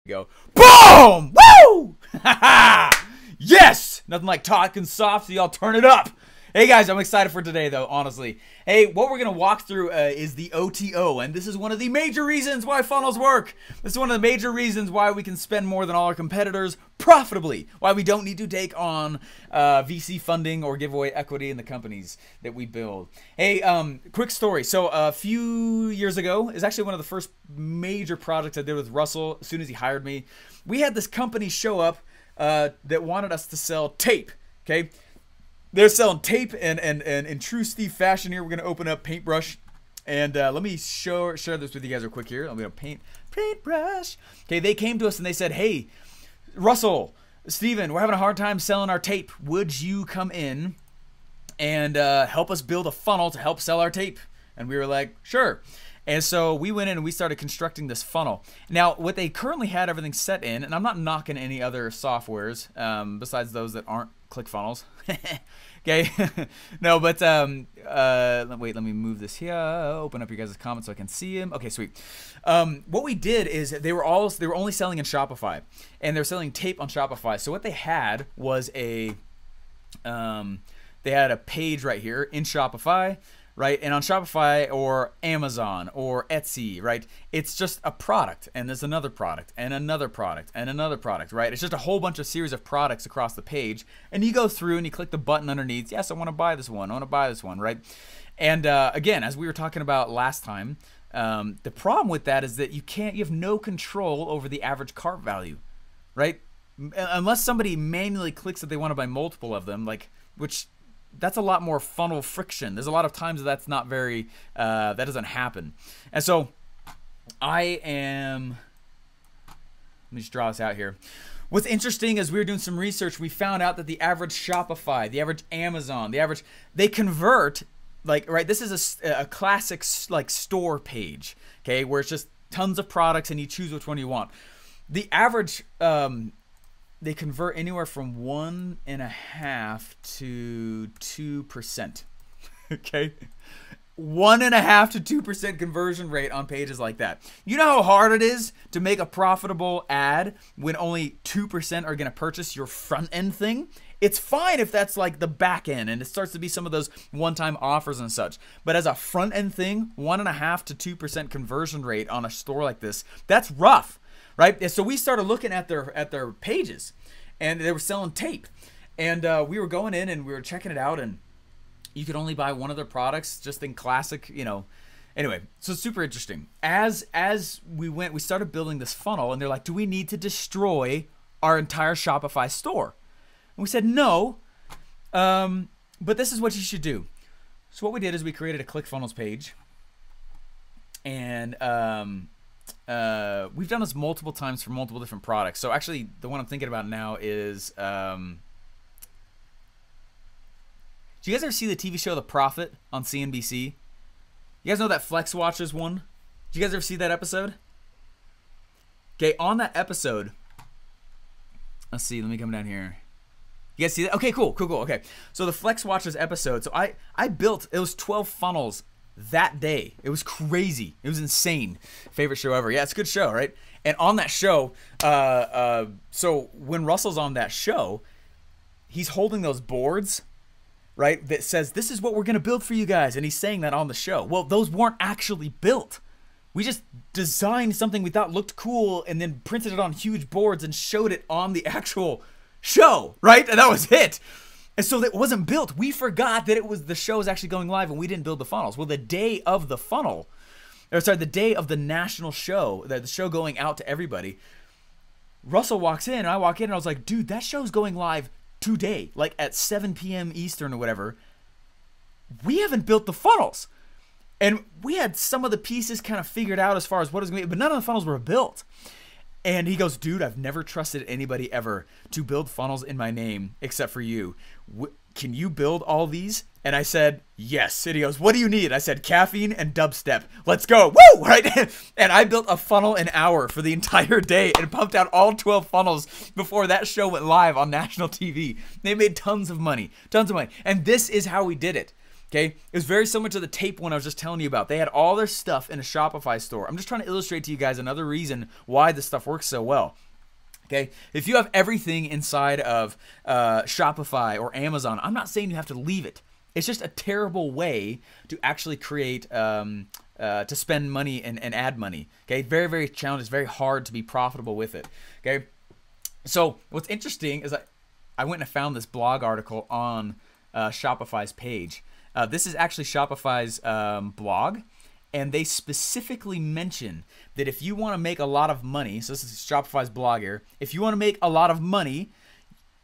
Go, boom, woo, yes, nothing like talking soft, so y'all turn it up. Hey guys, I'm excited for today though, honestly. Hey, what we're going to walk through is the OTO, and this is one of the major reasons why funnels work. This is one of the major reasons why we can spend more than all our competitors profitably, why we don't need to take on VC funding or give away equity in the companies that we build. Hey, quick story. So a few years ago, is actually one of the first major projects I did with Russell as soon as he hired me. We had this company show up that wanted us to sell tape, okay? They're selling tape, and in true Steve fashion here, we're going to open up Paintbrush. And let me share this with you guys real quick here. I'm going to Paintbrush. Okay, they came to us and they said, hey, Russell, Steven, we're having a hard time selling our tape. Would you come in and help us build a funnel to help sell our tape? And we were like, sure. And so we went in and we started constructing this funnel. Now, what they currently had everything set in, and I'm not knocking any other softwares besides those that aren't ClickFunnels. Okay, no, but wait, let me move this here. Open up your guys' comments so I can see them. Okay, sweet. What we did is they were only selling in Shopify, and they're selling tape on Shopify. So what they had was they had a page right here in Shopify, right? And on Shopify or Amazon or Etsy, right? It's just a product, and there's another product and another product and another product, right? It's just a whole bunch of series of products across the page, and you go through and you click the button underneath. Yes, I want to buy this one. I want to buy this one, right? And again, as we were talking about last time, the problem with that is that you have no control over the average cart value, right? Unless somebody manually clicks that they want to buy multiple of them, that's a lot more funnel friction. There's a lot of times that's not very, that doesn't happen. And so let me just draw this out here. What's interesting is we were doing some research. We found out that the average Shopify, the average Amazon, they convert, right? This is a classic store page, okay, where it's just tons of products and you choose which one you want. The average, they convert anywhere from 1.5% to 2%. Okay, 1.5% to 2% conversion rate on pages like that. You know how hard it is to make a profitable ad when only 2% are going to purchase your front end thing? It's fine if that's like the back end and it starts to be some of those one-time offers and such. But as a front end thing, 1.5% to 2% conversion rate on a store like this, that's rough. Right, so we started looking at their pages, and they were selling tape, and we were going in and we were checking it out, and you could only buy one of their products just in classic, you know. Anyway, so super interesting. As we started building this funnel, and they're like, "Do we need to destroy our entire Shopify store?" And we said, "No, but this is what you should do." So what we did is we created a ClickFunnels page, and we've done this multiple times for multiple different products. So actually, the one I'm thinking about now is, do you guys ever see the TV show The Prophet on CNBC? You guys know that Flex Watchers one? Did you guys ever see that episode? Okay, on that episode, let's see, let me come down here. You guys see that? Okay, cool. Okay, so the Flex Watchers episode, so I built, it was 12 funnels that day. It was crazy. It was insane. Favorite show ever. Yeah, it's a good show, right? And on that show, so when Russell's on that show, he's holding those boards, right, that says, this is what we're going to build for you guys. And he's saying that on the show. Well, those weren't actually built. We just designed something we thought looked cool and then printed it on huge boards and showed it on the actual show, right? And that was it. And so it wasn't built. We forgot that the show was actually going live and we didn't build the funnels. Well, the day of the funnel, the day of the national show, the show going out to everybody, Russell walks in and I walk in and I was like, dude, that show's going live today, like at 7 p.m. Eastern or whatever. We haven't built the funnels. And we had some of the pieces kind of figured out as far as what is going to be, but none of the funnels were built. And he goes, dude, I've never trusted anybody ever to build funnels in my name except for you. Can you build all these? And I said, yes. And he goes, what do you need? I said, caffeine and dubstep. Let's go. Woo! Right? And I built a funnel an hour for the entire day and pumped out all 12 funnels before that show went live on national TV. They made tons of money. And this is how we did it. Okay, it was very similar to the tape one I was just telling you about. They had all their stuff in a Shopify store. I'm just trying to illustrate to you guys another reason why this stuff works so well. Okay, if you have everything inside of Shopify or Amazon, I'm not saying you have to leave it. It's just a terrible way to actually create, to spend money and add money. Okay, very, very challenging. It's very hard to be profitable with it. Okay, so what's interesting is I went and found this blog article on Shopify's page. This is actually Shopify's blog, and they specifically mention that if you want to make a lot of money, so this is Shopify's blog here, if you want to make a lot of money,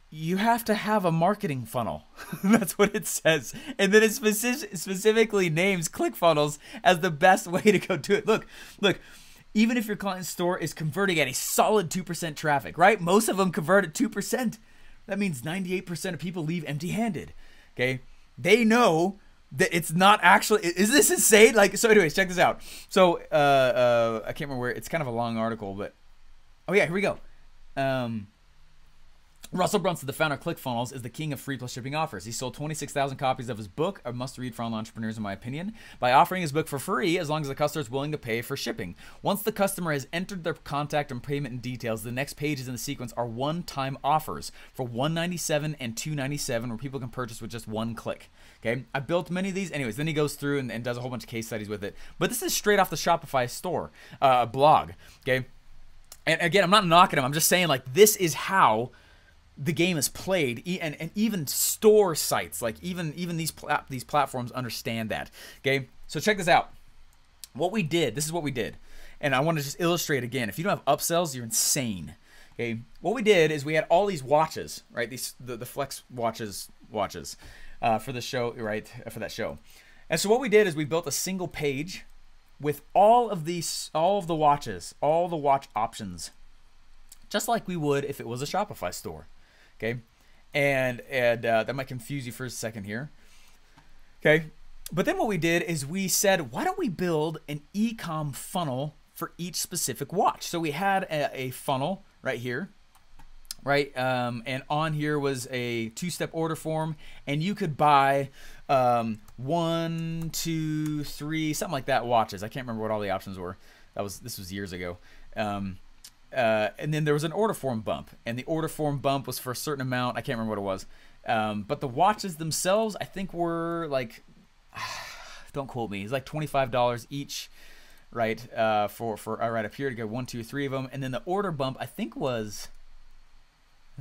you have to have a marketing funnel. That's what it says. And then it specifically names ClickFunnels as the best way to go do it. Look, even if your client's store is converting at a solid 2% traffic, right? Most of them convert at 2%. That means 98% of people leave empty-handed, okay? They know that it's not actually, is this insane? Like, so anyways, check this out. So, I can't remember where, it's kind of a long article, but, oh yeah, here we go. Russell Brunson, the founder of ClickFunnels, is the king of free plus shipping offers. He sold 26,000 copies of his book, a must-read for online entrepreneurs in my opinion, by offering his book for free as long as the customer is willing to pay for shipping. Once the customer has entered their contact and payment and details, the next pages in the sequence are one-time offers for $197 and $297 where people can purchase with just one click. Okay, I built many of these. Anyways, then he goes through and does a whole bunch of case studies with it. But this is straight off the Shopify store blog. Okay, and again, I'm not knocking him. I'm just saying, like, this is how the game is played, and even store sites, like even these platforms understand that. Okay, so check this out. What we did, this is what we did, and I want to just illustrate again. If you don't have upsells, you're insane. Okay, what we did is we had all these watches, right? The Flex watches for the show, right? For that show, and so what we did is we built a single page with all of the watches, all the watch options, just like we would if it was a Shopify store. Okay, and that might confuse you for a second here. Okay, but then what we did is we said, why don't we build an e-com funnel for each specific watch? So we had a funnel right here, right? And on here was a two-step order form, and you could buy 1, 2, 3, something like that watches. I can't remember what all the options were. This was years ago. And then there was an order form bump, and the order form bump was for a certain amount. I can't remember what it was. But the watches themselves, I think, were like, don't quote me, it's like $25 each, right? For right up here to go 1, 2, 3 of them. And then the order bump, I think, was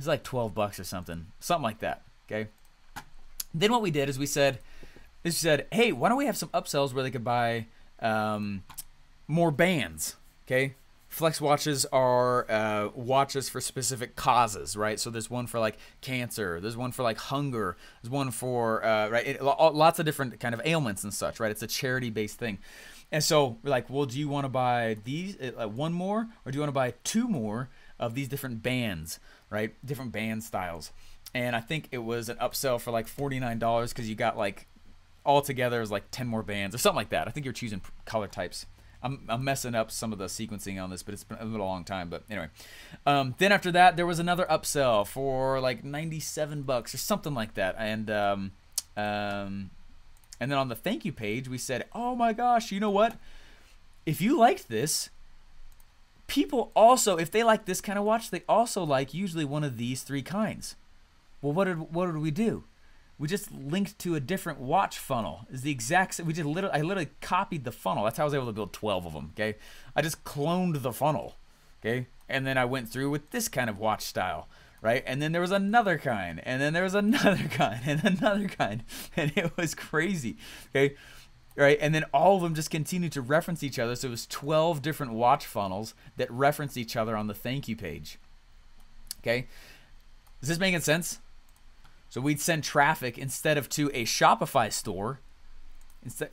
like $12 or something like that. Okay. Then what we did is we said, hey, why don't we have some upsells where they could buy more bands? Okay. Flex watches are watches for specific causes, right? So there's one for like cancer, there's one for like hunger, there's one for lots of different kind of ailments and such, right? It's a charity-based thing. And so we're like, well, do you want to buy these one more, or do you want to buy 2 more of these different bands, right? Different band styles. And I think it was an upsell for like $49 because you got like all together it was like 10 more bands or something like that. I think you're choosing color types. I'm messing up some of the sequencing on this, but it's been a long time. But anyway, then after that, there was another upsell for like $97 or something like that. And then on the thank you page, we said, oh my gosh, you know what? If you liked this, people also, if they like this kind of watch, they also like usually one of these 3 kinds. Well, what did we do? We just linked to a different watch funnel. Is the exact same. I literally copied the funnel. That's how I was able to build 12 of them. Okay, I just cloned the funnel. Okay, and then I went through with this kind of watch style, right? And then there was another kind, and then there was another kind, and another kind, and it was crazy. Okay, right? And then all of them just continued to reference each other. So it was 12 different watch funnels that referenced each other on the thank you page. Okay, is this making sense? So we'd send traffic instead of to a Shopify store. Instead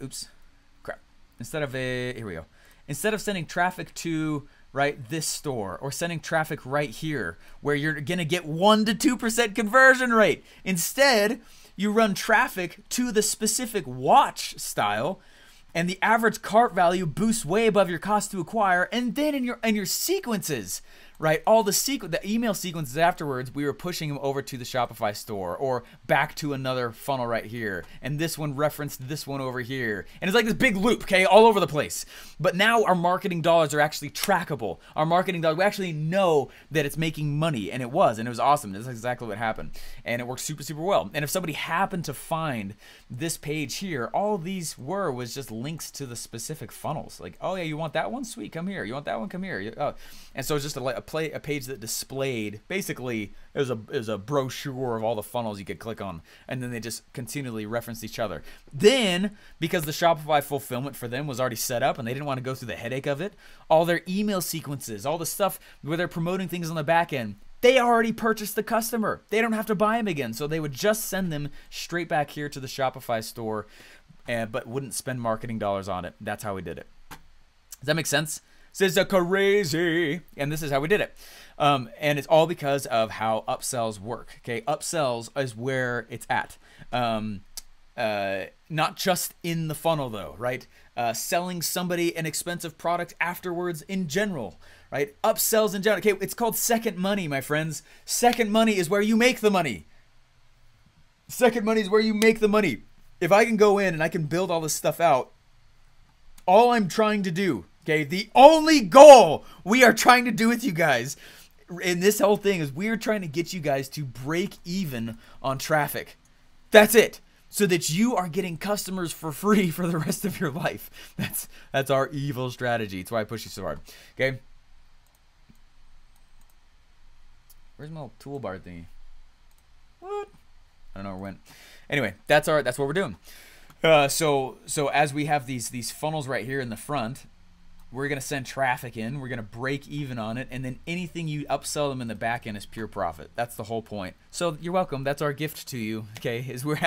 of sending traffic to this store, or sending traffic right here where you're gonna get 1 to 2% conversion rate. Instead, you run traffic to the specific watch style, and the average cart value boosts way above your cost to acquire. And then in your sequences, right? All the email sequences afterwards, we were pushing them over to the Shopify store or back to another funnel right here. And this one referenced this one over here. And it's like this big loop, okay, all over the place. But now our marketing dollars are actually trackable. Our marketing dollars, we actually know that it's making money, and it was awesome. That's exactly what happened. And it worked super, super well. And if somebody happened to find this page here, all these was just links to the specific funnels. Like, oh yeah, you want that one? Sweet, come here. You want that one? Come here. Oh. And so it's just a page that displayed, basically, it was a brochure of all the funnels you could click on, and then they just continually referenced each other. Then, because the Shopify fulfillment for them was already set up and they didn't want to go through the headache of it, all their email sequences, all the stuff where they're promoting things on the back end, they already purchased the customer. They don't have to buy them again. So they would just send them straight back here to the Shopify store, but wouldn't spend marketing dollars on it. That's how we did it. Does that make sense? This is crazy. And this is how we did it. And it's all because of how upsells work. Okay, upsells is where it's at. Not just in the funnel though, right? Selling somebody an expensive product afterwards in general, right? Upsells in general. Okay, it's called second money, my friends. Second money is where you make the money. Second money is where you make the money. If I can go in and I can build all this stuff out, all I'm trying to do, okay, the only goal we are trying to do with you guys in this whole thing is we are trying to get you guys to break even on traffic. That's it. So that you are getting customers for free for the rest of your life. That's our evil strategy. It's why I push you so hard. Okay. Where's my little toolbar thingy? What? I don't know where it went. Anyway, that's what we're doing. So as we have these funnels right here in the front, we're gonna send traffic in, we're gonna break even on it, and then anything you upsell them in the back end is pure profit. That's the whole point. So you're welcome. That's our gift to you. Okay, is we're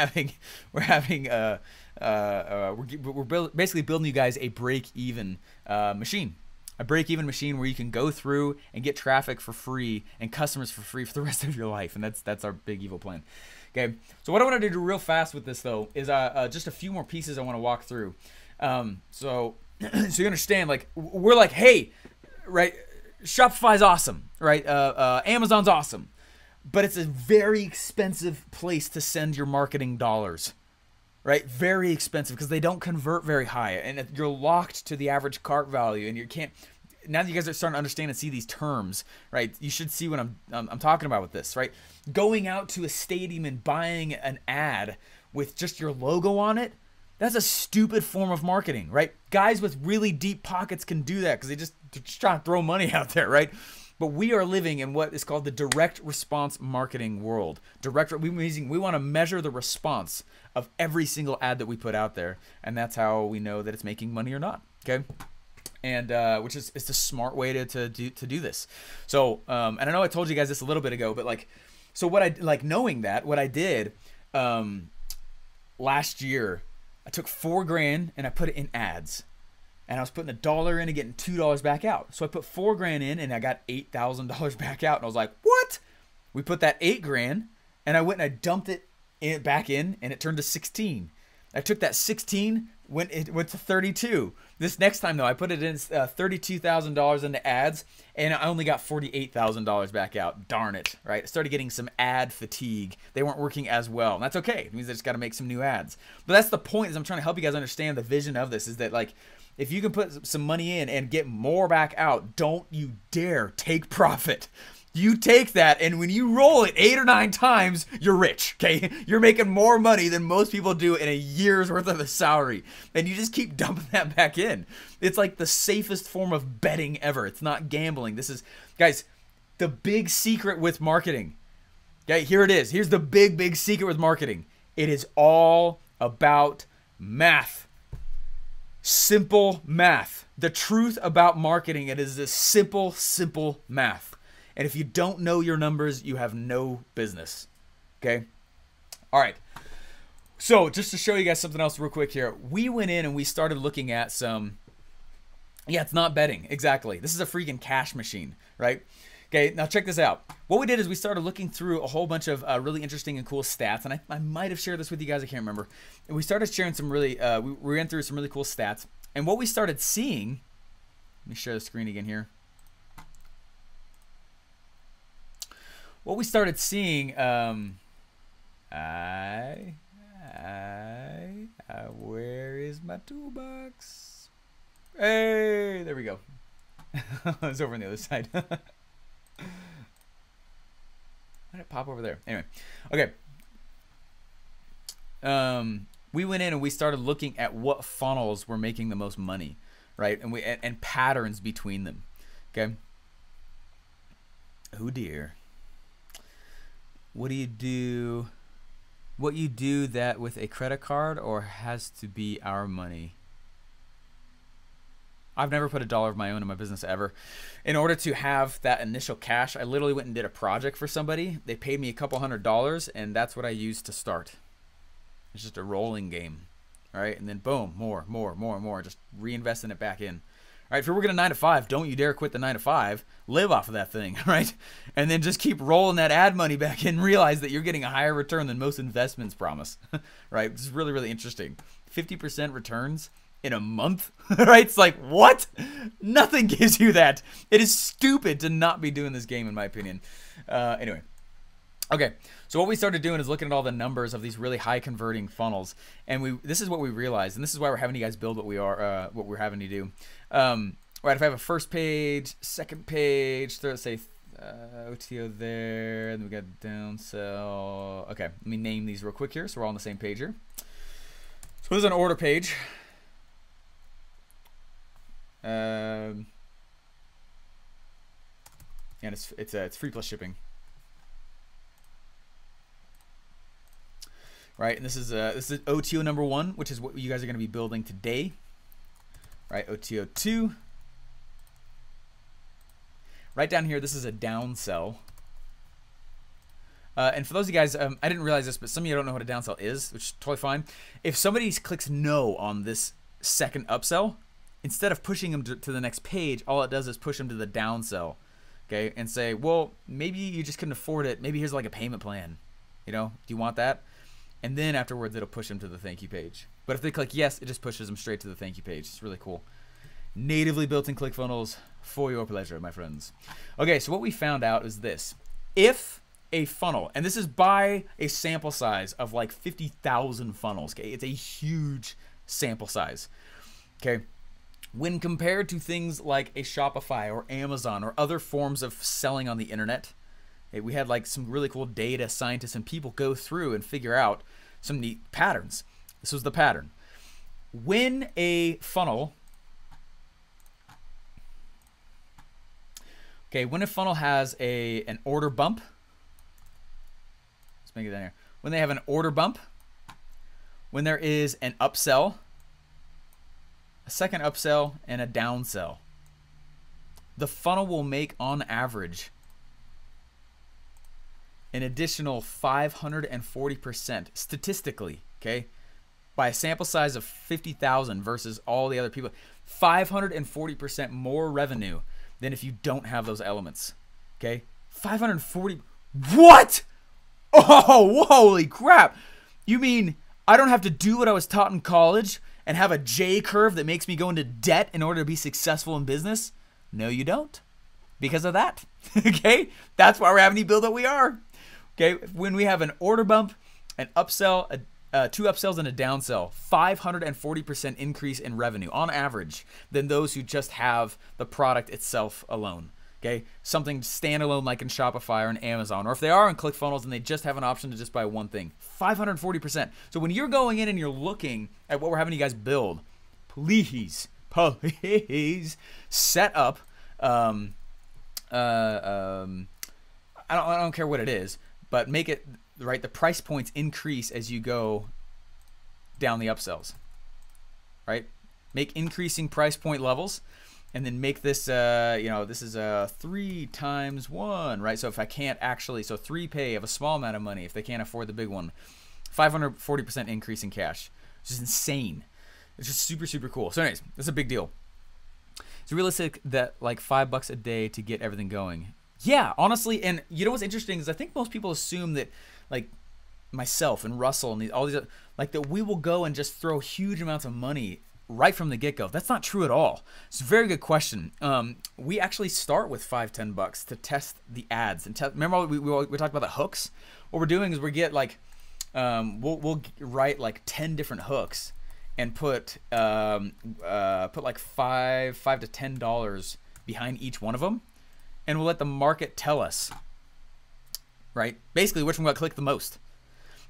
basically building you guys a break even machine. A break even machine where you can go through and get traffic for free and customers for free for the rest of your life. And that's our big evil plan. Okay, so what I want to do real fast with this though is just a few more pieces I want to walk through. So you understand, like, we're like, hey, right, Shopify's awesome, right? Amazon's awesome, but it's a very expensive place to send your marketing dollars, right? Very expensive because they don't convert very high, and you're locked to the average cart value, and you can't. Now that you guys are starting to understand and see these terms, right? You should see what I'm talking about with this, right? Going out to a stadium and buying an ad with just your logo on it. That's a stupid form of marketing, right? Guys with really deep pockets can do that because they're just trying to throw money out there, right? But we are living in what is called the direct response marketing world. We want to measure the response of every single ad that we put out there, and that's how we know that it's making money or not. Okay, and which is it's a smart way to do this. So, and I know I told you guys this a little bit ago, but knowing that, what I did last year. I took $4,000 and I put it in ads, and I was putting $1 in and getting $2 back out. So I put $4,000 in and I got $8,000 back out, and I was like, what? We put that $8,000 and I went and I dumped it back in, and it turned to 16. I took that 16, it went to 32. This next time though, I put it in $32,000 into ads, and I only got $48,000 back out. Darn it, right? I started getting some ad fatigue. They weren't working as well, and that's okay. It means I just got to make some new ads. But that's the point, is I'm trying to help you guys understand the vision of this, is that, like, if you can put some money in and get more back out, don't you dare take profit. You take that, and when you roll it 8 or 9 times, you're rich, okay? You're making more money than most people do in a year's worth of a salary, and you just keep dumping that back in. It's like the safest form of betting ever. It's not gambling. This is, guys, the big secret with marketing. Okay, here it is. Here's the big secret with marketing. It is all about math. Simple math. The truth about marketing, it is this simple math. And if you don't know your numbers, you have no business. Okay? All right. So just to show you guys something else real quick here. We went in and we started looking at some... Yeah, it's not betting. Exactly. This is a freaking cash machine, right? Okay, now check this out. What we did is we started looking through a whole bunch of really interesting and cool stats. And I might have shared this with you guys. I can't remember. And we started sharing some really... we ran through some really cool stats. And what we started seeing... Let me share the screen again here. what we started seeing, where is my toolbox? Hey, there we go. It's over on the other side. Why did it pop over there? Anyway, okay. We went in and we started looking at what funnels were making the most money, right? And patterns between them. Okay. Oh dear. What do you do? What you do that with a credit card or has to be our money? I've never put $1 of my own in my business ever. In order to have that initial cash, I literally went and did a project for somebody. They paid me a couple $100, and that's what I used to start. It's just a rolling game, all right? And then boom, more, just reinvesting it back in. All right, if you're working a 9 to 5, don't you dare quit the 9 to 5. Live off of that thing, right? And then just keep rolling that ad money back in. Realize that you're getting a higher return than most investments promise, right? It's really, really interesting. 50% returns in a month, right? It's like, what? Nothing gives you that. It is stupid to not be doing this game, in my opinion. Anyway. Okay, so what we started doing is looking at all the numbers of these really high converting funnels, and this is what we realized, and this is why we're having you guys build what we're having you do. Right, if I have a first page, second page, let's say OTO there, and then we got downsell. Okay, let me name these real quick here, so we're all on the same page here. So this is an order page. And it's free plus shipping. Right, and this is OTO number 1, which is what you guys are going to be building today. Right, OTO 2. Right down here, this is a downsell. And for those of you guys, I didn't realize this, but some of you don't know what a downsell is, which is totally fine. If somebody clicks no on this second upsell, instead of pushing them to the next page, all it does is push them to the downsell. Okay, and say, well, maybe you just couldn't afford it. Maybe here's like a payment plan. You know, do you want that? And then afterwards, it'll push them to the thank you page. But if they click yes, it just pushes them straight to the thank you page. It's really cool. Natively built-in ClickFunnels for your pleasure, my friends. Okay, so what we found out is this. If a funnel, and this is by a sample size of like 50,000 funnels, okay? It's a huge sample size, okay? When compared to things like a Shopify or Amazon or other forms of selling on the internet, we had like some really cool data scientists and people go through and figure out some neat patterns. This was the pattern. When a funnel, when a funnel has an order bump, let's make it down here. When they have an order bump, when there is an upsell, a second upsell, and a downsell, the funnel will make on average an additional 540% statistically, okay? By a sample size of 50,000 versus all the other people. 540% more revenue than if you don't have those elements, okay? 540, what? Oh, holy crap. You mean I don't have to do what I was taught in college and have a J curve that makes me go into debt in order to be successful in business? No, you don't. Because of that, okay? That's why we're having you build what we are. Okay, when we have an order bump, an upsell, 2 upsells and a downsell, 540% increase in revenue on average than those who just have the product itself alone. Okay, something standalone like in Shopify or in Amazon, or if they are in ClickFunnels and they just have an option to just buy one thing, 540%. So when you're going in and you're looking at what we're having you guys build, please set up. I don't care what it is. But make it, right, the price points increase as you go down the upsells, right? Make increasing price point levels, and then make this, this is 3 times 1, right? So if I can't actually, so 3 pay of a small amount of money if they can't afford the big one, 540% increase in cash. It's just insane. It's just super, super cool. So anyways, that's a big deal. It's realistic that like $5 a day to get everything going. Yeah, honestly, and you know what's interesting is I think most people assume that, like myself and Russell and all these, like that we will go and just throw huge amounts of money right from the get-go. That's not true at all. It's a very good question. We actually start with $5-10 to test the ads and remember we talked about the hooks. What we're doing is we get like we'll write like 10 different hooks and put like $5 to $10 behind each one of them, and we'll let the market tell us, right, basically which one got clicked the most,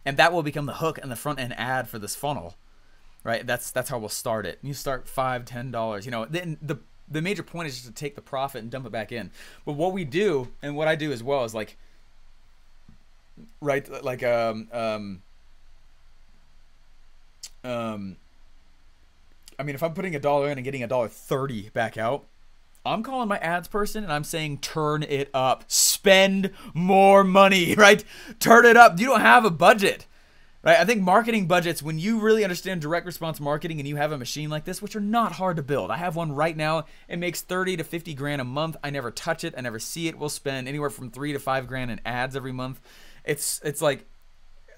and that will become the hook and the front end ad for this funnel. Right, that's how we'll start it. You start $5, $10. You know, then the major point is just to take the profit and dump it back in. But what we do, and what I do as well, is like, right, like I mean, if I'm putting $1 in and getting $1.30 back out, I'm calling my ads person and I'm saying turn it up, spend more money, right? Turn it up. You don't have a budget. Right, I think marketing budgets, when you really understand direct response marketing and you have a machine like this, which are not hard to build. I have one right now. It makes 30 to 50 grand a month. I never touch it. I never see it. We'll spend anywhere from 3 to 5 grand in ads every month. It's like,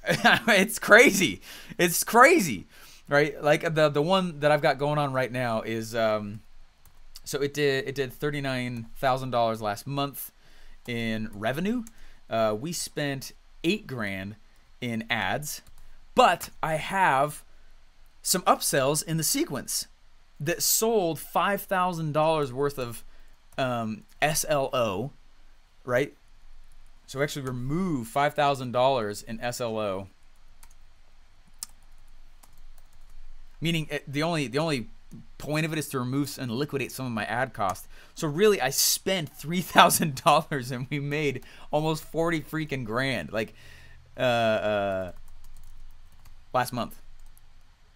it's crazy. It's crazy, right? Like the one that I've got going on right now is, so it did $39,000 last month in revenue. We spent 8 grand in ads. But I have some upsells in the sequence that sold $5,000 worth of SLO, right? So actually remove $5,000 in SLO, meaning the only point of it is to remove and liquidate some of my ad cost. So really, I spent $3,000 and we made almost 40 freaking grand. Like, last month.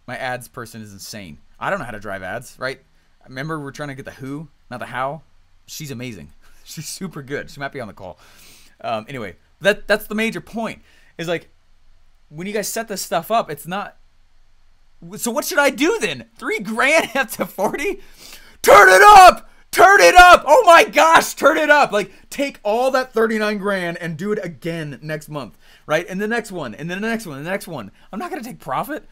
My ads person is insane. I don't know how to drive ads, right? Remember we're trying to get the who, not the how. She's amazing. She's super good. She might be on the call. Anyway, that's the major point. Is like when you guys set this stuff up, it's not. So what should I do then? 3 grand up to 40? Turn it up! Turn it up! Oh my gosh, turn it up! Like take all that 39 grand and do it again next month. Right? And the next one, and then the next one, and the next one. I'm not going to take profit.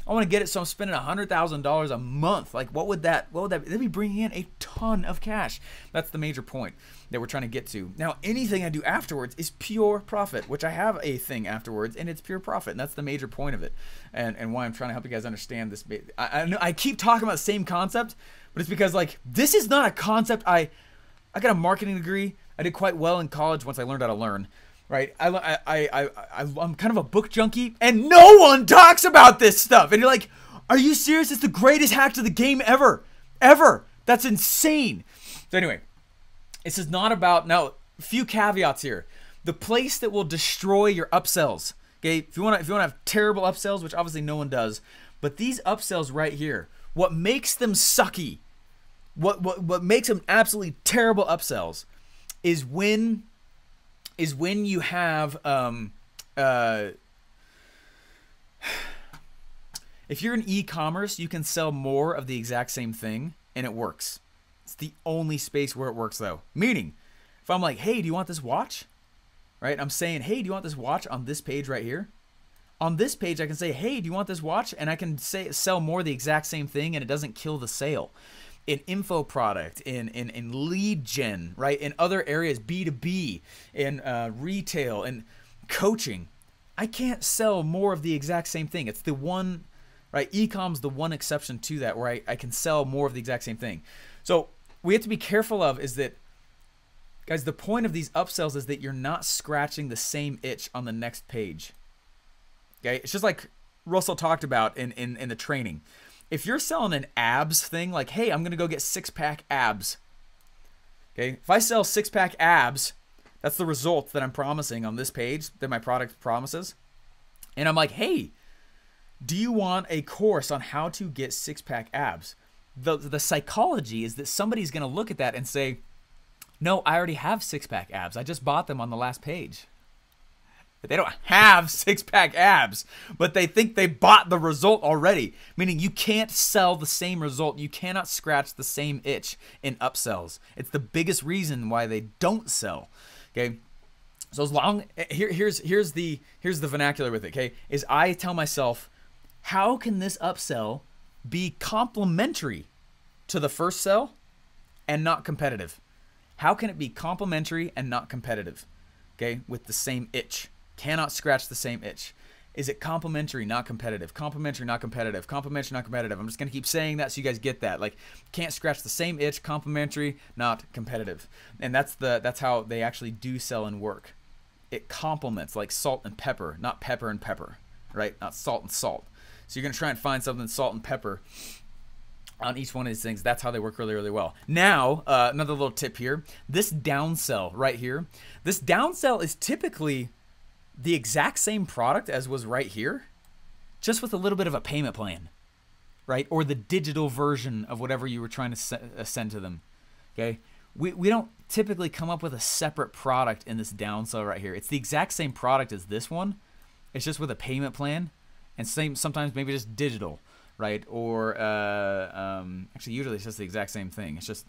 I want to get it so I'm spending $100,000 a month. Like what would that they'd be bringing in a ton of cash. That's the major point that we're trying to get to. Now, anything I do afterwards is pure profit, which I have a thing afterwards, and it's pure profit. And that's the major point of it. And why I'm trying to help you guys understand this. I keep talking about the same concept, but it's because like this is not a concept. I got a marketing degree. I did quite well in college once I learned how to learn. Right, I'm kind of a book junkie, and no one talks about this stuff. And you're like, are you serious? It's the greatest hack to the game ever. That's insane. So anyway, this is not about, now, a few caveats here. The place that will destroy your upsells, okay? If you want to have terrible upsells, which obviously no one does, but these upsells right here, what makes them sucky, what makes them absolutely terrible upsells is when you have if you're in e-commerce, you can sell more of the exact same thing and it works. It's the only space where it works though. Meaning, if I'm like, hey, do you want this watch? Right? I'm saying, hey, do you want this watch on this page right here? On this page, I can say, hey, do you want this watch? And I can sell more of the exact same thing and it doesn't kill the sale. In info product, in lead gen, right? In other areas, B2B, in retail, and coaching, I can't sell more of the exact same thing. It's the one, right? E-com's the one exception to that where I can sell more of the exact same thing. So we have to be careful of is that, guys, the point of these upsells is that you're not scratching the same itch on the next page. Okay? It's just like Russell talked about in the training. If you're selling an abs thing, like, hey, I'm going to go get 6-pack abs. Okay? If I sell 6-pack abs, that's the result that I'm promising on this page that my product promises. And I'm like, hey, do you want a course on how to get 6-pack abs? The psychology is that somebody's going to look at that and say, no, I already have 6-pack abs. I just bought them on the last page. They don't have 6-pack abs, but they think they bought the result already, meaning you can't sell the same result. You cannot scratch the same itch in upsells. It's the biggest reason why they don't sell. Okay, so as long here's the vernacular with it. Okay, is I tell myself, how can this upsell be complementary to the first cell and not competitive? How can it be complementary and not competitive? Okay, with the same itch. Cannot scratch the same itch. Is it complementary, not competitive? Complementary, not competitive. Complementary, not competitive. I'm just going to keep saying that so you guys get that. Like, can't scratch the same itch, complementary, not competitive. And that's how they actually do sell and work. It complements, like salt and pepper, not pepper and pepper, right? Not salt and salt. So you're going to try and find something salt and pepper on each one of these things. That's how they work really, really well. Now, another little tip here. This down cell right here, this down cell is typically the exact same product as was right here, just with a little bit of a payment plan, right? Or the digital version of whatever you were trying to send to them, okay? We don't typically come up with a separate product in this down cell right here. It's the exact same product as this one. It's just with a payment plan, and sometimes maybe just digital, right? Or actually, usually it's just the exact same thing. It's just,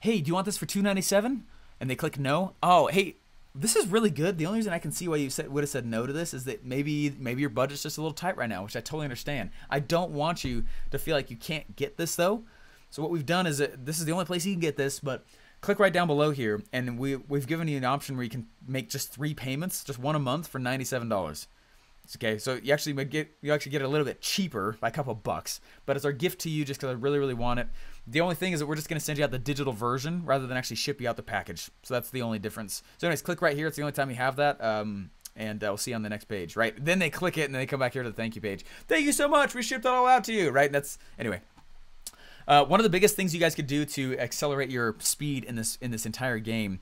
hey, do you want this for $297? And they click no. Oh, hey, this is really good. The only reason I can see why you would have said no to this is that maybe your budget's just a little tight right now, which I totally understand. I don't want you to feel like you can't get this though. So what we've done is that this is the only place you can get this, but click right down below here, and we've given you an option where you can make just 3 payments, just one a month for $97. Okay, so you actually get it a little bit cheaper by a couple bucks, but it's our gift to you just because I really, really want it. The only thing is that we're just going to send you out the digital version rather than actually ship you out the package. So that's the only difference. So anyways, click right here. It's the only time you have that, and we'll see you on the next page, right? Then they click it, and then they come back here to the thank you page. Thank you so much. We shipped it all out to you, right? That's anyway. One of the biggest things you guys could do to accelerate your speed in this entire game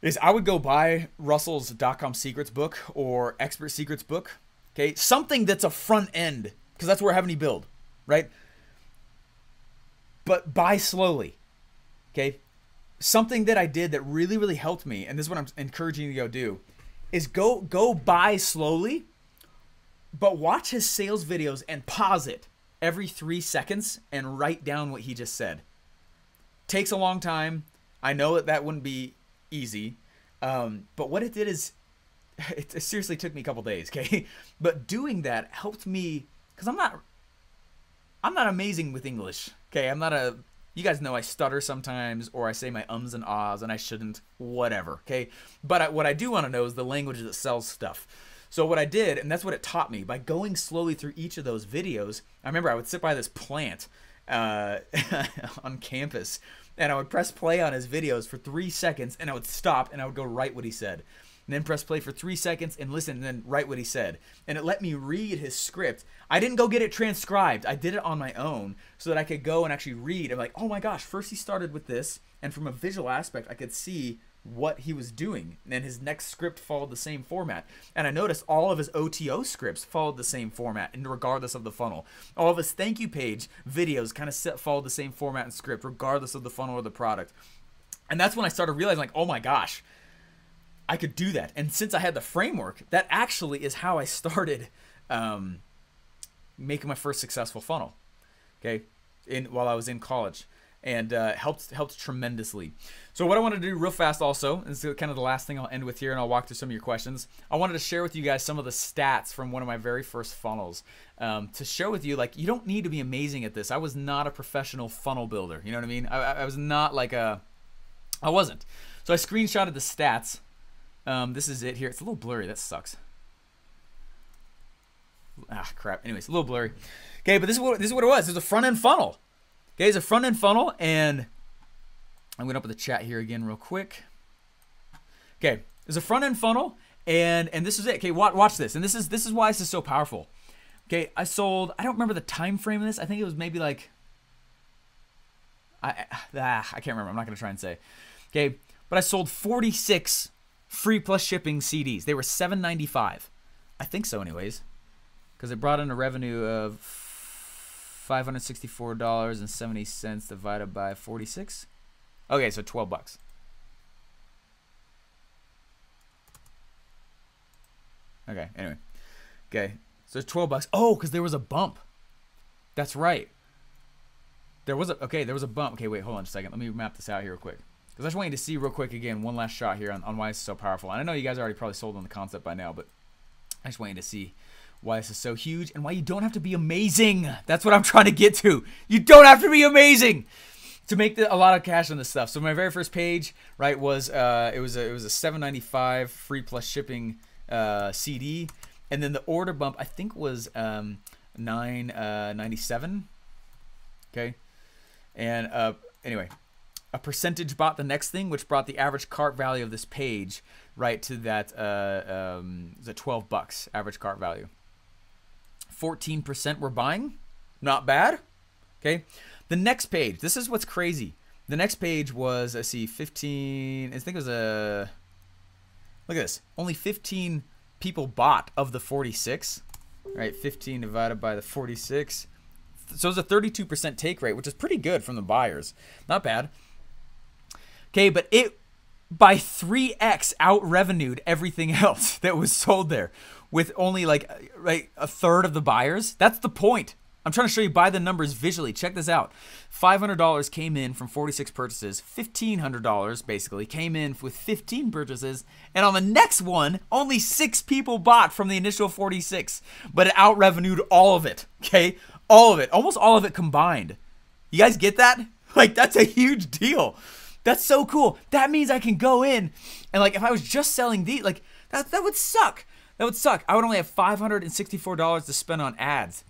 is I would go buy Russell's .com Secrets book or Expert Secrets book, okay? Something that's a front end, because that's where we're having you build, right? But buy slowly, okay? Something that I did that really, really helped me, and this is what I'm encouraging you to go do, is go buy slowly, but watch his sales videos and pause it every 3 seconds and write down what he just said. Takes a long time. I know that wouldn't be easy, but what it did is it seriously took me a couple days, okay? But doing that helped me, because I'm not amazing with English, okay? You guys know I stutter sometimes, or I say my ums and ahs and I shouldn't, whatever, okay? But what I do want to know is the language that sells stuff. So what I did, and that's what it taught me, by going slowly through each of those videos, I remember I would sit by this plant on campus, and I would press play on his videos for 3 seconds, and I would stop, and I would go write what he said. And then press play for 3 seconds and listen, and then write what he said. And it let me read his script. I didn't go get it transcribed. I did it on my own so that I could go and actually read. I'm like, oh my gosh, first he started with this, and from a visual aspect, I could see what he was doing, and his next script followed the same format. And I noticed all of his OTO scripts followed the same format, and regardless of the funnel. All of his thank you page videos kind of followed the same format and script, regardless of the funnel or the product. And that's when I started realizing, like, oh my gosh, I could do that. And since I had the framework, that actually is how I started making my first successful funnel, okay, while I was in college. And helped tremendously. So what I want to do real fast also, and this is kind of the last thing I'll end with here, and I'll walk through some of your questions. I wanted to share with you guys some of the stats from one of my very first funnels to show with you, like, you don't need to be amazing at this. I was not a professional funnel builder. You know what I mean? I was not like I wasn't. So I screenshotted the stats. This is it here. It's a little blurry. That sucks. Ah, crap. Anyways, a little blurry. Okay, but this is what it was. It was a front-end funnel. Okay, it's a front-end funnel, and I'm going to open the chat here again real quick. Okay, there's a front-end funnel, and this is it. Okay, watch this, and this is why this is so powerful. Okay, I don't remember the time frame of this. I think it was maybe like, I can't remember. I'm not going to try and say. Okay, but I sold 46 free plus shipping CDs. They were $7.95. I think so, anyways, because it brought in a revenue of $564.70 divided by 46. Okay, so 12 bucks. Okay, anyway. Okay, so 12 bucks. Oh, because there was a bump. That's right. There was a bump. Okay, wait, hold on a second. Let me map this out here real quick. Because I just want you to see real quick again, one last shot here on why it's so powerful. And I know you guys are already probably sold on the concept by now, but I just want you to see why this is so huge, and why you don't have to be amazing. That's what I'm trying to get to. You don't have to be amazing to make a lot of cash on this stuff. So my very first page, right, was it was a $7.95 free plus shipping CD, and then the order bump I think was $9.97. Okay, and anyway, a percentage bought the next thing, which brought the average cart value of this page right to that the $12 average cart value. 14% were buying, not bad. Okay, the next page. This is what's crazy. The next page was, I see, 15. I think it was a. Look at this. Only 15 people bought of the 46. Right, 15 divided by the 46. So it's a 32% take rate, which is pretty good from the buyers. Not bad. Okay, but it by 3x out revenued everything else that was sold there, with only like a third of the buyers. That's the point. I'm trying to show you by the numbers visually. Check this out. $500 came in from 46 purchases. $1,500 basically came in with 15 purchases. And on the next one, only 6 people bought from the initial 46. But it out revenued all of it. Okay? All of it. Almost all of it combined. You guys get that? Like, that's a huge deal. That's so cool. That means I can go in and, like, if I was just selling these, like, that would suck. That would suck. I would only have $564 to spend on ads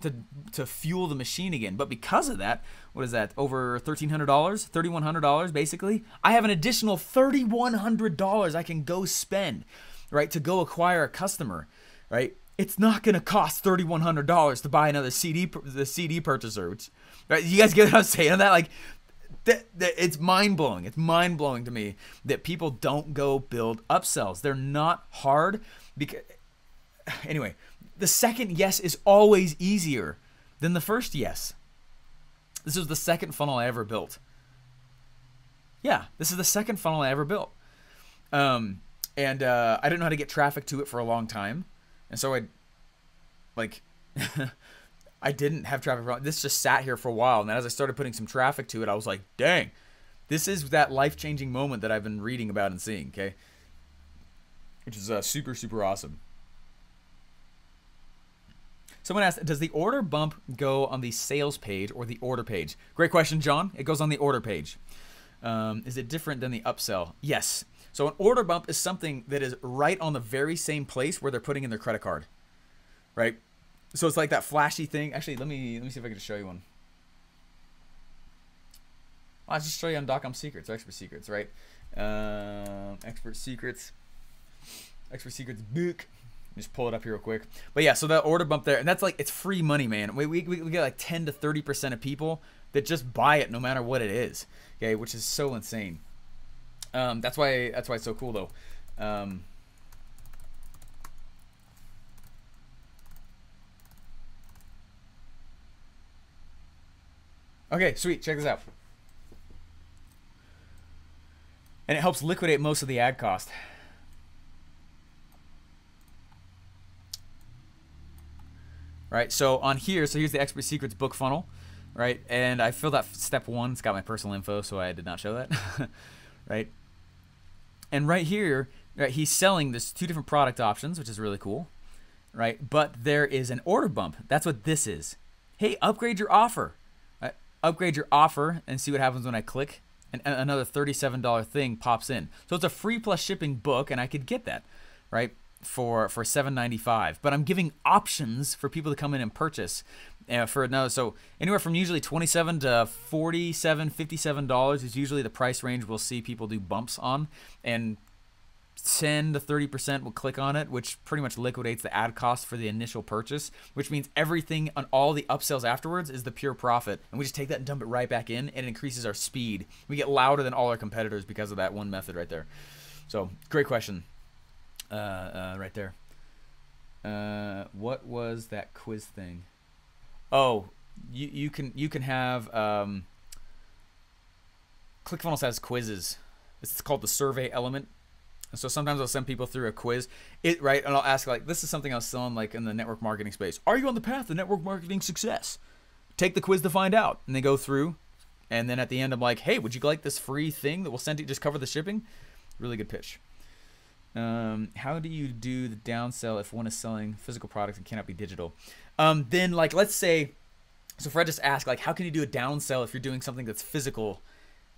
to fuel the machine again. But because of that, what is that? Over $1,300, $3,100 basically. I have an additional $3,100 I can go spend, right, to go acquire a customer, right? It's not going to cost $3,100 to buy another CD purchaser. Which, right? You guys get what I'm saying on that? Like, it's mind-blowing. It's mind-blowing to me that people don't go build upsells. They're not hard because... Anyway, the second yes is always easier than the first yes. This was the second funnel I ever built. Yeah, this is the second funnel I ever built. I didn't know how to get traffic to it for a long time. And so I didn't have traffic. This just sat here for a while. And then as I started putting some traffic to it, I was like, dang, this is that life-changing moment that I've been reading about and seeing, okay? Which is super, super awesome. Someone asked, does the order bump go on the sales page or the order page? Great question, John. It goes on the order page. Is it different than the upsell? Yes. So an order bump is something that is right on the very same place where they're putting in their credit card, right? So it's like that flashy thing. Actually, let me see if I can just show you one. I'll just show you on .com Secrets or Expert Secrets, right? Expert Secrets book. Just pull it up here real quick. But yeah, so that order bump there, and that's like, it's free money, man. We get like 10 to 30% of people that just buy it no matter what it is, okay, which is so insane. That's why it's so cool though. Okay, sweet. Check this out. And it helps liquidate most of the ad cost. Right, so on here, so here's the Expert Secrets book funnel, right? And I filled out step 1. It's got my personal info, so I did not show that, right? And right here, right, he's selling this 2 different product options, which is really cool, right? But there is an order bump. That's what this is. Hey, upgrade your offer. Right? Upgrade your offer and see what happens when I click. And another $37 thing pops in. So it's a free plus shipping book, and I could get that, right? For $7.95, but I'm giving options for people to come in and purchase for another. So anywhere from usually $27 to $47, $57 is usually the price range we'll see people do bumps on, and 10 to 30% will click on it, which pretty much liquidates the ad cost for the initial purchase, which means everything on all the upsells afterwards is the pure profit, and we just take that and dump it right back in, and it increases our speed. We get louder than all our competitors because of that one method right there. So great question. Right there. What was that quiz thing? Oh, you can have ClickFunnels has quizzes. It's called the survey element. And so sometimes I'll send people through a quiz, right? And I'll ask, like, this is something I was selling, like, in the network marketing space. Are you on the path to network marketing success? Take the quiz to find out. And they go through, and then at the end I'm like, hey, would you like this free thing that we'll send you? Just cover the shipping. Really good pitch. How do you do the downsell if one is selling physical products and cannot be digital? Then like let's say, so Fred just asked like, how can you do a downsell if you're doing something that's physical,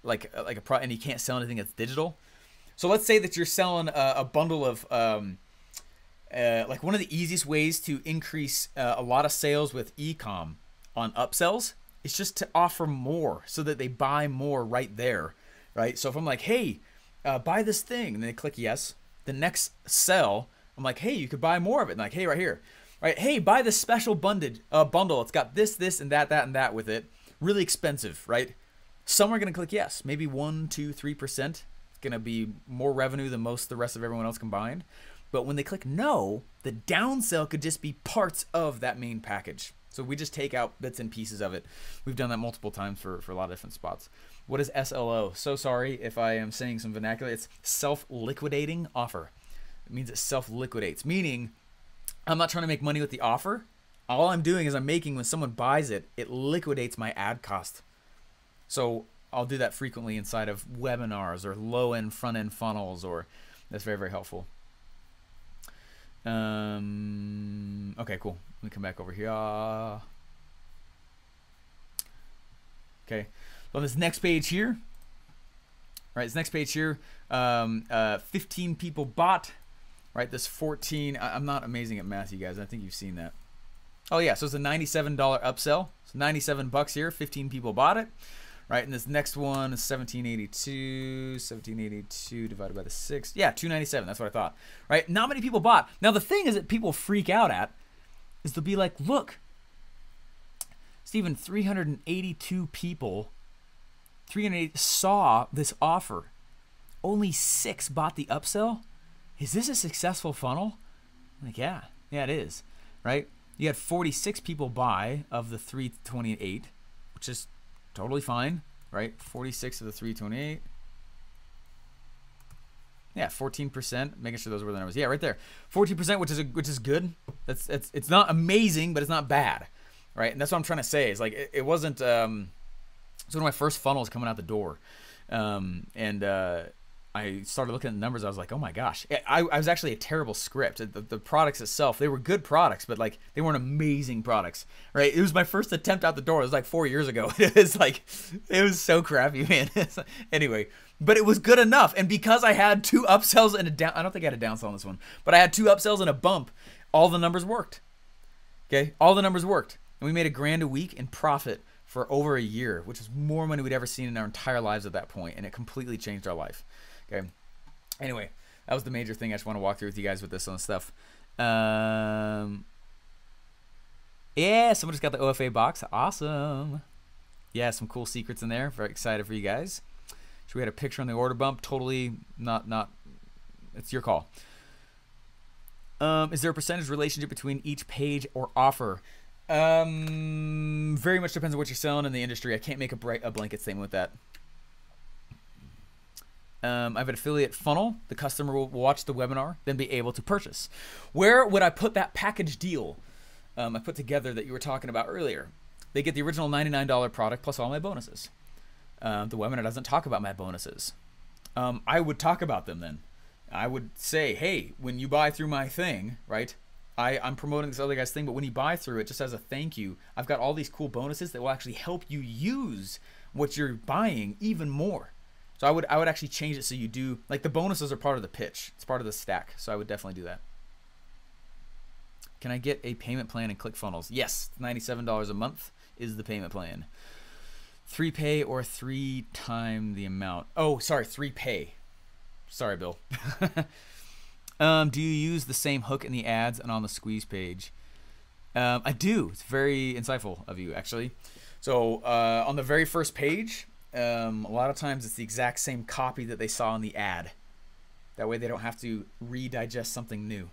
like a pro, and you can't sell anything that's digital? So let's say that you're selling a bundle of like one of the easiest ways to increase a lot of sales with e-com on upsells is just to offer more so that they buy more right there, right? So if I'm like, hey, buy this thing, and they click yes, the next sell, I'm like, hey, you could buy more of it. And like, hey, right here, right? Hey, buy this special bundle. It's got this, this, and that with it. Really expensive, right? Some are gonna click yes. Maybe 1, 2, 3%. It's gonna be more revenue than most of the rest of everyone else combined. But when they click no, the downsell could just be parts of that main package. So we just take out bits and pieces of it. We've done that multiple times for a lot of different spots. What is SLO? So sorry if I am saying some vernacular. It's self-liquidating offer. It means it self-liquidates, meaning I'm not trying to make money with the offer. All I'm doing is I'm making, when someone buys it, it liquidates my ad cost. So I'll do that frequently inside of webinars or low-end front-end funnels, or that's very, very helpful. Okay, cool. Let me come back over here. Okay, on this next page here, right? This next page here, 15 people bought, right? This 14. I'm not amazing at math, you guys. I think you've seen that. Oh yeah, so it's a $97 upsell. So $97 here. 15 people bought it. Right, and this next one is 1782. 1782 divided by the 6. Yeah, 297. That's what I thought. Right, not many people bought. Now the thing is that people freak out at is they'll be like, look, Stephen, 382 people, 380 saw this offer. Only 6 bought the upsell. Is this a successful funnel? I'm like, yeah, it is. Right, you had 46 people buy of the 328, which is totally fine, right? 46 of the 328. Yeah, 14%. Making sure those were the numbers. Yeah, right there. 14%, which is good. It's not amazing, but it's not bad, right? And that's what I'm trying to say. Is like it wasn't. It's one of my first funnels coming out the door, I started looking at the numbers. I was like, oh my gosh. I was actually a terrible script. The products itself, they were good products, but like they weren't amazing products, right? It was my first attempt out the door. It was like 4 years ago. It was so crappy, man. Anyway, but it was good enough. And because I had 2 upsells and a down, I don't think I had a downsell on this one, but I had 2 upsells and a bump. All the numbers worked. Okay. All the numbers worked. And we made $1,000 a week in profit for over a year, which is more money we'd ever seen in our entire lives at that point. And it completely changed our life. Okay. Anyway, that was the major thing I just want to walk through with you guys with this on stuff. Yeah, someone just got the OFA box. Awesome. Yeah, some cool secrets in there. Very excited for you guys. Should we had a picture on the order bump? Totally not. It's your call. Is there a percentage relationship between each page or offer? Very much depends on what you're selling in the industry. I can't make a blanket statement with that. I have an affiliate funnel. The customer will watch the webinar, then be able to purchase. Where would I put that package deal I put together that you were talking about earlier? They get the original $99 product plus all my bonuses. The webinar doesn't talk about my bonuses. I would talk about them then. I would say, hey, when you buy through my thing, right? I'm promoting this other guy's thing, but when you buy through it, just as a thank you, I've got all these cool bonuses that will actually help you use what you're buying even more. So I would actually change it so you do, like the bonuses are part of the pitch. It's part of the stack. So I would definitely do that. Can I get a payment plan in ClickFunnels? Yes, $97 a month is the payment plan. 3 pay or 3 time the amount. Oh, sorry, 3 pay. Sorry, Bill. Do you use the same hook in the ads and on the squeeze page? I do. It's very insightful of you, actually. So on the very first page, a lot of times it's the exact same copy that they saw in the ad. That way they don't have to redigest something new.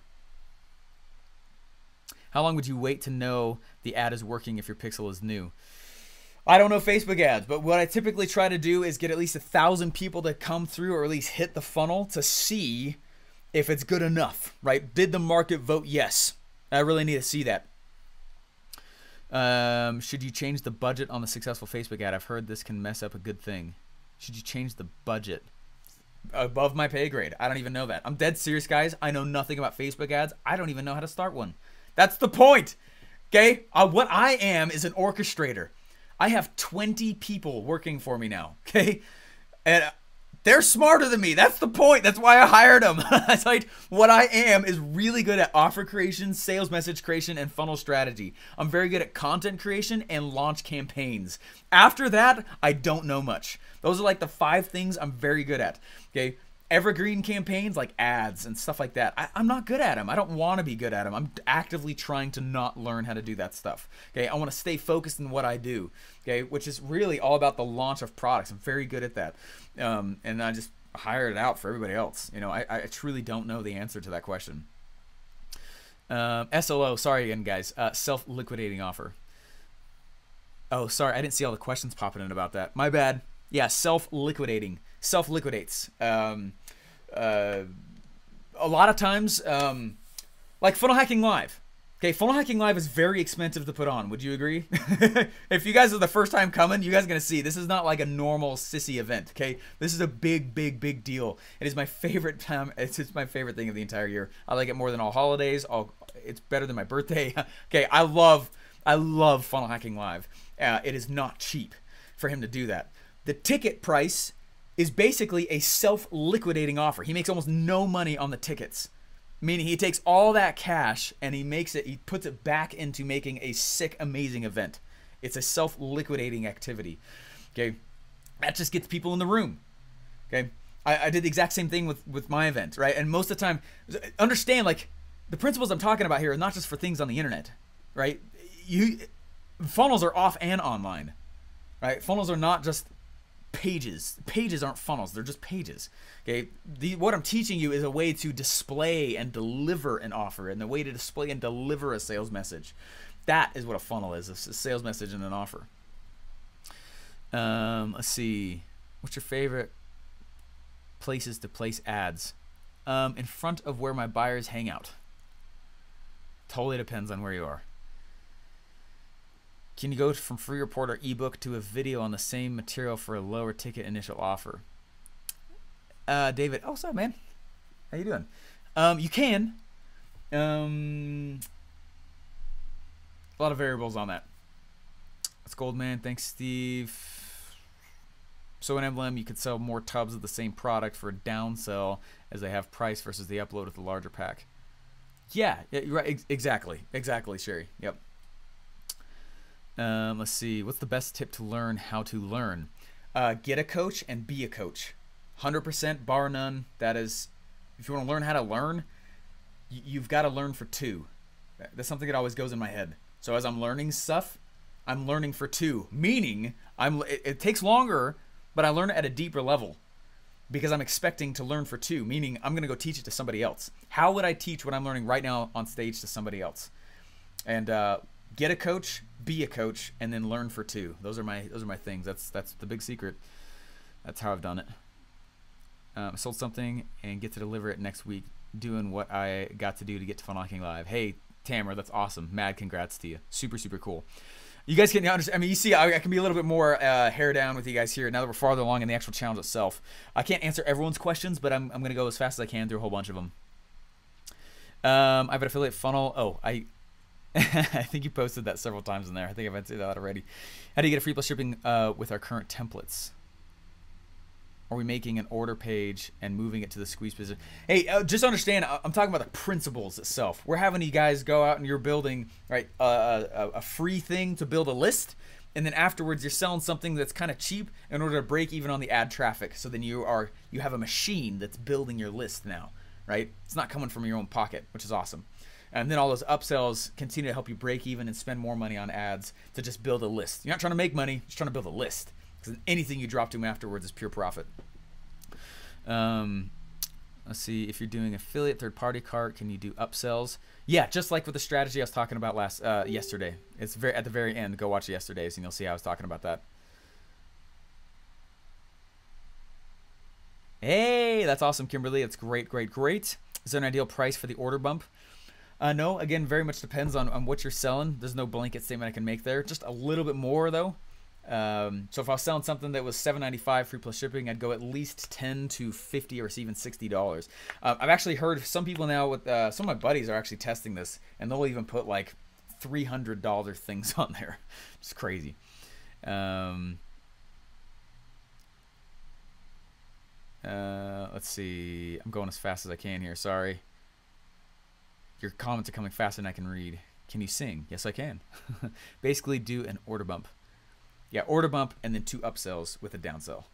How long would you wait to know the ad is working if your pixel is new? I don't know Facebook ads, but what I typically try to do is get at least 1,000 people to come through or at least hit the funnel to see if it's good enough, right? Did the market vote yes? I really need to see that. Should you change the budget on the successful Facebook ad? I've heard this can mess up a good thing. Should you change the budget? above my pay grade. I don't even know that. I'm dead serious, guys. I know nothing about Facebook ads. I don't even know how to start one. That's the point. Okay? What I am is an orchestrator. I have 20 people working for me now. Okay? And they're smarter than me. That's the point. That's why I hired them. It's like what I am is really good at offer creation, sales message creation, and funnel strategy. I'm very good at content creation and launch campaigns. After that, I don't know much. Those are like the 5 things I'm very good at. Okay. Evergreen campaigns like ads and stuff like that. I'm not good at them. I don't want to be good at them. I'm actively trying to not learn how to do that stuff. Okay. I want to stay focused in what I do. Okay. Which is really all about the launch of products. I'm very good at that. And I just hire it out for everybody else. You know, I truly don't know the answer to that question. SLO, sorry again, guys. Self-liquidating offer. Oh, sorry. I didn't see all the questions popping in about that. My bad. Yeah, self-liquidating. Self-liquidates. A lot of times, like Funnel Hacking Live. Okay, Funnel Hacking Live is very expensive to put on. Would you agree? If you guys are the first time coming, you guys are going to see this is not like a normal sissy event, okay? This is a big, big, big deal. It is my favorite time. It's my favorite thing of the entire year. I like it more than all holidays. It's better than my birthday. Okay, I love Funnel Hacking Live. It is not cheap for him to do that. The ticket price is basically a self-liquidating offer. He makes almost no money on the tickets. Meaning he takes all that cash and he puts it back into making a sick, amazing event. It's a self-liquidating activity. Okay. That just gets people in the room. Okay. I did the exact same thing with my event, right? And most of the time, understand, like, the principles I'm talking about here are not just for things on the internet, right? Funnels are off and online, right? Funnels are not just pages. Pages aren't funnels. They're just pages. Okay. What I'm teaching you is a way to display and deliver an offer, and the way to display and deliver a sales message. That is what a funnel is. It's a sales message and an offer. Let's see. What's your favorite places to place ads? In front of where my buyers hang out. Totally depends on where you are. Can you go from free report or ebook to a video on the same material for a lower ticket initial offer? David, oh, what's up, man? How you doing? You can. A lot of variables on that. That's gold, man. Thanks, Steve. So an emblem, you could sell more tubs of the same product for a downsell as they have price versus the upload with the larger pack. Yeah, right. Exactly, Sherry. Yep. Let's see. What's the best tip to learn how to learn? Get a coach and be a coach. 100% bar none. That is, if you want to learn how to learn, you've got to learn for 2. That's something that always goes in my head. So as I'm learning stuff, I'm learning for 2. Meaning, it takes longer, but I learn it at a deeper level because I'm expecting to learn for 2. Meaning, I'm going to go teach it to somebody else. How would I teach what I'm learning right now on stage to somebody else? And get a coach, be a coach, and then learn for 2. Those are my things. That's the big secret. That's how I've done it. I sold something and get to deliver it next week, doing what I got to do to get to Funnel Hacking Live. Hey, Tamara, that's awesome. Mad congrats to you. Super, super cool. You guys can understand. I mean, you see, I can be a little bit more hair down with you guys here now that we're farther along in the actual challenge itself. I can't answer everyone's questions, but I'm going to go as fast as I can through a whole bunch of them. I have an affiliate funnel. Oh, I think you posted that several times in there. I think I've answered that already. How do you get a free plus shipping with our current templates? Are we making an order page and moving it to the squeeze position? Hey, just understand, I'm talking about the principles itself. We're having you guys go out and you're building, right, a free thing to build a list, and then afterwards you're selling something that's kind of cheap in order to break even on the ad traffic. So then you have a machine that's building your list now, right? It's not coming from your own pocket, which is awesome. And then all those upsells continue to help you break even and spend more money on ads to just build a list. You're not trying to make money, you're just trying to build a list. Because anything you drop to them afterwards is pure profit. Let's see, if you're doing affiliate third-party cart, can you do upsells? Yeah, just like with the strategy I was talking about yesterday. It's at the very end. Go watch yesterday's and you'll see how I was talking about that. Hey, that's awesome, Kimberly. That's great, great, great. Is there an ideal price for the order bump? No, again, very much depends on what you're selling. There's no blanket statement I can make there. Just a little bit more, though. So if I was selling something that was $7.95 free plus shipping, I'd go at least $10 to $50 or even $60. I've actually heard some people now with some of my buddies are actually testing this, and they'll even put like $300 things on there. It's crazy. Let's see. I'm going as fast as I can here. Sorry. Your comments are coming faster than I can read. Can you sing? Yes, I can. Basically, do an order bump. Yeah, order bump and then 2 upsells with a downsell.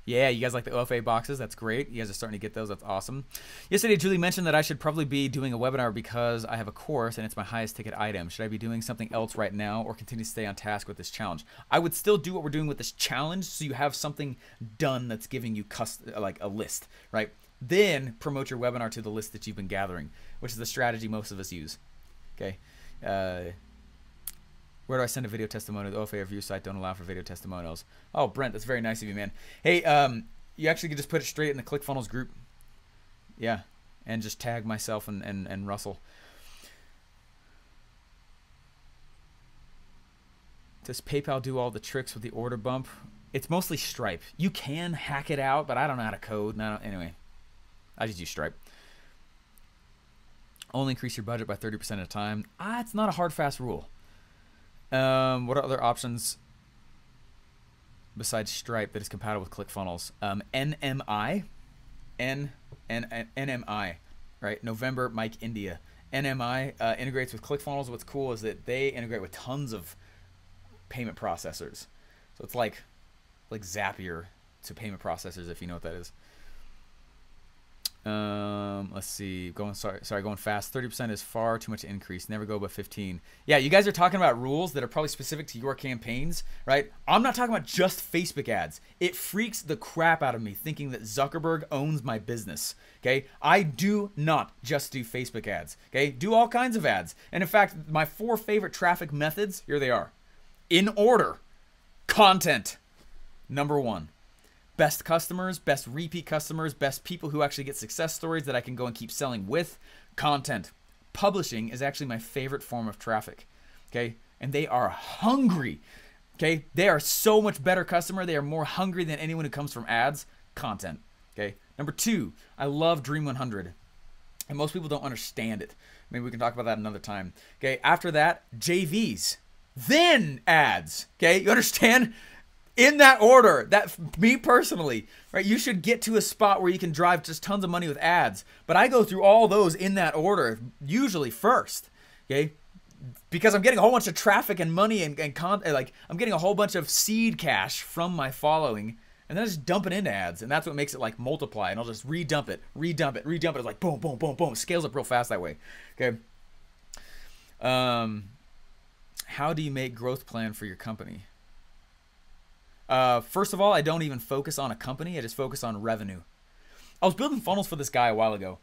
Yeah, you guys like the OFA boxes? That's great. You guys are starting to get those. That's awesome. Yesterday, Julie mentioned that I should probably be doing a webinar because I have a course and it's my highest ticket item. Should I be doing something else right now or continue to stay on task with this challenge? I would still do what we're doing with this challenge so you have something done that's giving you like a list, right? Then promote your webinar to the list that you've been gathering, which is the strategy most of us use. Okay. Where do I send a video testimonial? The OFA review site don't allow for video testimonials. Oh, Brent, that's very nice of you, man. Hey, you actually could just put it straight in the ClickFunnels group. Yeah, and just tag myself and Russell. Does PayPal do all the tricks with the order bump? It's mostly Stripe. You can hack it out, but I don't know how to code. No, anyway, I just use Stripe. Only increase your budget by 30% at a time. It's not a hard, fast rule. What are other options besides Stripe that is compatible with ClickFunnels? NMI, NMI, right? November, Mike, India. NMI integrates with ClickFunnels. What's cool is that they integrate with tons of payment processors. So it's like Zapier to payment processors, if you know what that is. Let's see. Going fast. 30% is far too much increase. Never go above 15. Yeah, you guys are talking about rules that are probably specific to your campaigns, right? I'm not talking about just Facebook ads. It freaks the crap out of me thinking that Zuckerberg owns my business. Okay, I do not just do Facebook ads. Okay, do all kinds of ads. And in fact, my 4 favorite traffic methods, here they are. In order. Content. Number 1. Best customers, best repeat customers, best people who actually get success stories that I can go and keep selling with. Content. Publishing is actually my favorite form of traffic. Okay? And they are hungry. Okay? They are so much better customer. They are more hungry than anyone who comes from ads. Content. Okay? Number 2, I love Dream 100. And most people don't understand it. Maybe we can talk about that another time. Okay? After that, JVs. Then ads. Okay? You understand? In that order, that me personally, right? You should get to a spot where you can drive just tons of money with ads. But I go through all those in that order, usually first, okay? Because I'm getting a whole bunch of traffic and money and like I'm getting a whole bunch of seed cash from my following, and then I just dump it into ads, and that's what makes it like multiply. And I'll just redump it. It's like boom, boom, boom, boom. It scales up real fast that way. Okay. How do you make growth plan for your company? First of all, I don't even focus on a company. I just focus on revenue. I was building funnels for this guy a while ago.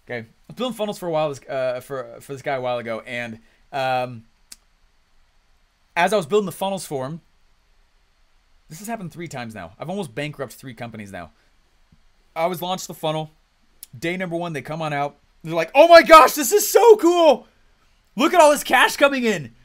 Okay, I was building funnels for a while for this guy a while ago, and as I was building the funnels for him, this has happened 3 times now. I've almost bankrupted 3 companies now. I was launched the funnel. Day number 1, they come on out. They're like, "Oh my gosh, this is so cool! Look at all this cash coming in.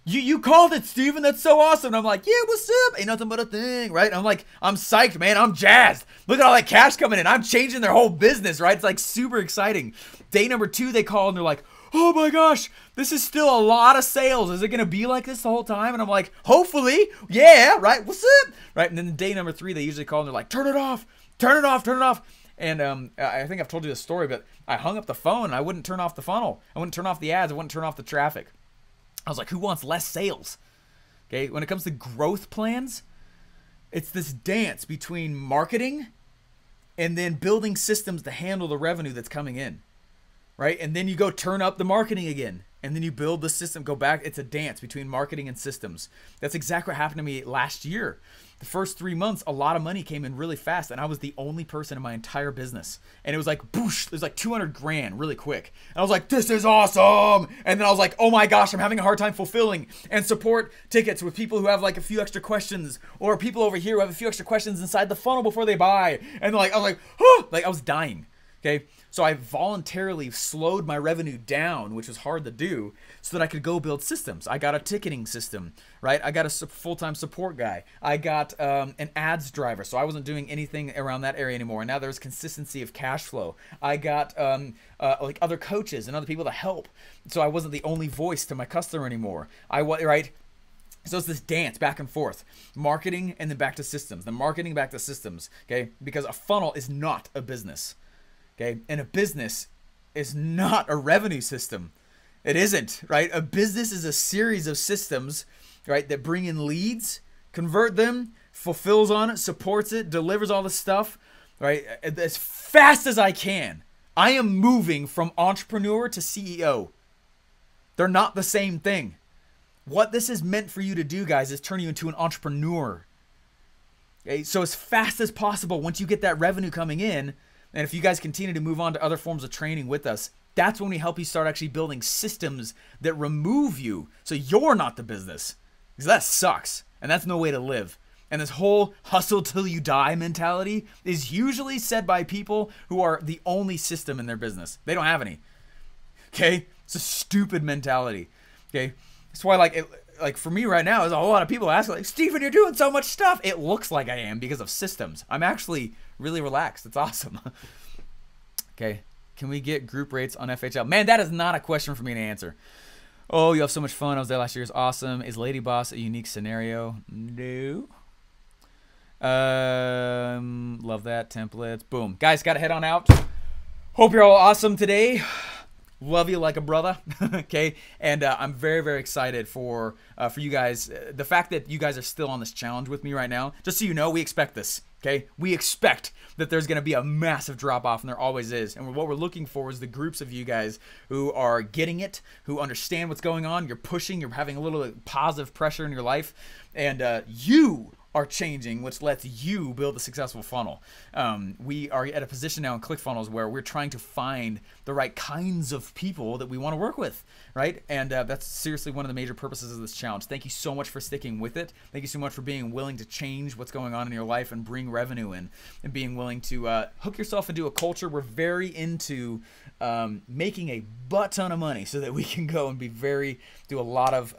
You called it, Steven. That's so awesome." And I'm like, "Yeah, what's up? Ain't nothing but a thing," right? I'm like, I'm psyched, man. I'm jazzed. Look at all that cash coming in. I'm changing their whole business, right? It's like super exciting. Day number 2, they call and they're like, "Oh my gosh, this is still a lot of sales. Is it going to be like this the whole time?" And I'm like, "Hopefully, yeah, right? What's up?" Right? And then day number 3, they usually call and they're like, "Turn it off, turn it off, turn it off." And I think I've told you this story, but I hung up the phone and I wouldn't turn off the funnel. I wouldn't turn off the ads. I wouldn't turn off the traffic. I was like, who wants less sales? Okay, when it comes to growth plans, it's this dance between marketing and then building systems to handle the revenue that's coming in, right? And then you go turn up the marketing again, and then you build the system, go back. It's a dance between marketing and systems. That's exactly what happened to me last year. The first 3 months, a lot of money came in really fast, and I was the only person in my entire business. And it was like, boosh, it was like 200 grand really quick. And I was like, this is awesome. And then I was like, oh my gosh, I'm having a hard time fulfilling and support tickets with people who have like a few extra questions, or people over here who have a few extra questions inside the funnel before they buy. And like, I was like, oh, like I was dying. Okay, so I voluntarily slowed my revenue down, which was hard to do, so that I could go build systems. I got a ticketing system, right? I got a full-time support guy. I got an ads driver, so I wasn't doing anything around that area anymore. And now there's consistency of cash flow. I got like other coaches and other people to help, so I wasn't the only voice to my customer anymore. Right? So it's this dance back and forth, marketing and then back to systems, then marketing back to systems, okay? Because a funnel is not a business, okay? And a business is not a revenue system. It isn't, right? A business is a series of systems, right, that bring in leads, convert them, fulfills on it, supports it, delivers all the stuff, right, as fast as I can. I am moving from entrepreneur to CEO. They're not the same thing. What this is meant for you to do, guys, is turn you into an entrepreneur. Okay? So as fast as possible, once you get that revenue coming in, and if you guys continue to move on to other forms of training with us, that's when we help you start actually building systems that remove you so you're not the business. Because that sucks, and that's no way to live. And this whole hustle till you die mentality is usually said by people who are the only system in their business. They don't have any. Okay? It's a stupid mentality. Okay? That's why, like for me right now, there's a whole lot of people asking, like, Stephen, you're doing so much stuff. It looks like I am because of systems. I'm actually really relaxed. It's awesome. Okay. Can we get group rates on FHL? Man, that is not a question for me to answer. Oh, you have so much fun. I was there last year. It's awesome. Is Lady Boss a unique scenario? No. Love that. Templates. Boom. Guys, got to head on out. Hope you're all awesome today. Love you like a brother, okay? And I'm very, very excited for you guys. The fact that you guys are still on this challenge with me right now, just so you know, we expect this, okay? We expect that there's going to be a massive drop-off, and there always is. And what we're looking for is the groups of you guys who are getting it, who understand what's going on. You're pushing. You're having a little positive pressure in your life. And you are changing, which lets you build a successful funnel. We are at a position now in ClickFunnels where we're trying to find the right kinds of people that we want to work with, right? And that's seriously one of the major purposes of this challenge. Thank you so much for sticking with it. Thank you so much for being willing to change what's going on in your life and bring revenue in, and being willing to hook yourself into a culture. We're very into making a butt ton of money so that we can go and do a lot of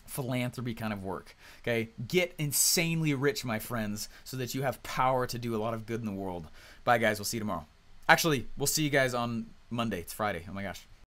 philanthropy kind of work. Okay, get insanely rich, my friends, so that you have power to do a lot of good in the world. Bye, guys. We'll see you tomorrow. Actually, we'll see you guys on Monday. It's Friday. Oh my gosh.